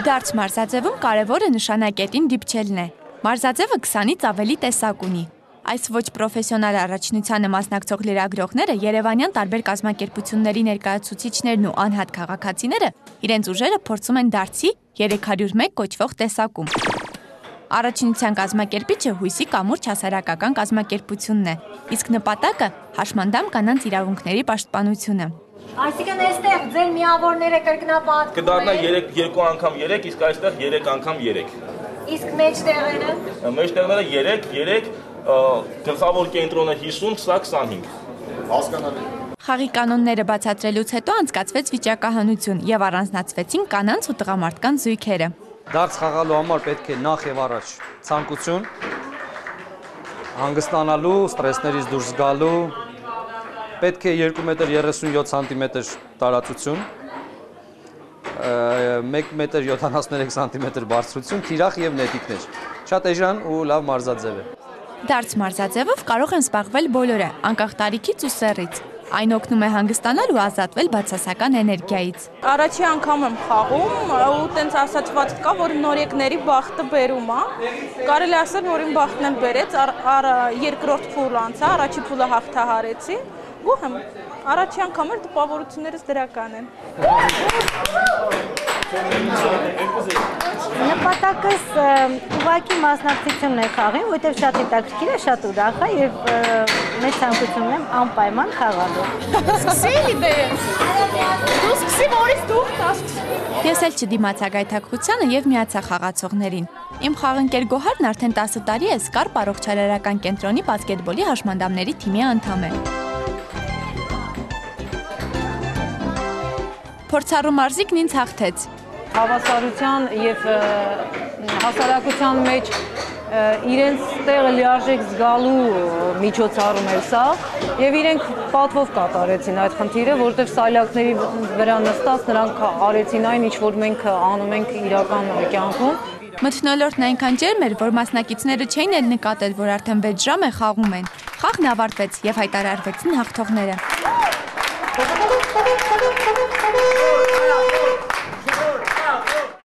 Դարձ մարզաձևում կարևորը նշանակետին դիպչելն է։ Մարզաձևը 20-ից ավելի տեսակ ունի։ Այս ոչ պրոֆեսիոնալ առաջնությանը մասնակցող լրագրողները Երևանյան տարբեր կազմակերպությունների ներկայացուցիչներն ու անհատ քաղաքացիները իրենց ուժերը փորձում են դարձի 301 կոչվող տեսակում։ Առաջնության կազմակերպիչը Հույսի կամուրջ հասարակական կազմակերպությունն է, իսկ նպատակը հաշմանդամ կանանց իրավունքների պաշտպանությունը։ Այսինքն այստեղ ձեր միավորները կրկնապատկվում են։ Կդառնա 2 անգամ 3, իսկ այստեղ 3 անգամ 3։ Իսկ մեջտեղերը։ Մեջտեղները 3, գլխավոր կենտրոնը 50, սա 25։ Հասկանալի։ Խաղի կանոնները բացատրելուց հետո անցկացվեց վիճակահանություն եւ առանձնացվեցին կանանց ու տղամարդկանց զույգերը։ Դարձ խաղալու համար պետք է նախ եւ առաջ ցանկություն, հանգստանալու, ստրեսներից դուրս գալու, պետք է 2.37 մմ տարածություն, 1.73 մմ բարձրություն, թիրախ եւ նետիկներ։ Շատ էժան ու լավ մարզաձև է։ Դարձ մարզաձևով կարող են զբաղվել բոլորը, անկախ տարիքից ու սեռից։ Այն օգնում է հանգստանալ ու ազատվել բացասական էներգիայից։ Առաջի անգամ եմ խաղում ու տենց ասացված կա, որ նորեկների բախտը բերում է։ Կարելի ասել, որ իմ բախտն էլ բերեց, երկրորդ փուլ անցա, առաջի փուլը հաղթահարեցի։ Գոհ եմ, առաջի անգամ էլ տպավորություններս դրական են։ Նպատակս ուղղակի մասնակցությունն է խաղին, որովհետև շատ հետաքրքիր է, շատ ուրախ է եւ մեծ ցանկություն եմ անպայման խաղալու։ Սկսի դες։ Դու սկսի որից դու Ես էլ չդիմացա գայթակղությանը եւ միացա խաղացողներին։ Իմ խաղընկեր Գոհարն արդեն 10 տարի է Սկարպ առողջարարական կենտրոնի բասկետբոլի հաշմանդամների թիմի անդամ է։ Փորձառու մարզիկն ինձ հաղթեց։ Հավասարության եւ հասարակության մեջ իրենց տեղը լիարժեք զգալու միջոցառում էր սա եւ իրենք պատվով կատարեցին այդ խնդիրը, որտեղ սայլակների վրա նստած նրանք արեցին այն, ինչ որ մենք անում ենք իրական կյանքում։ Մթնոլորտն այնքան ջերմ էր, որ մասնակիցները չէին էլ նկատել, որ արդեն 6 ժամ է խաղում են։ Խաղն ավարտվեց եւ հայտարարվեցին հաղթողները։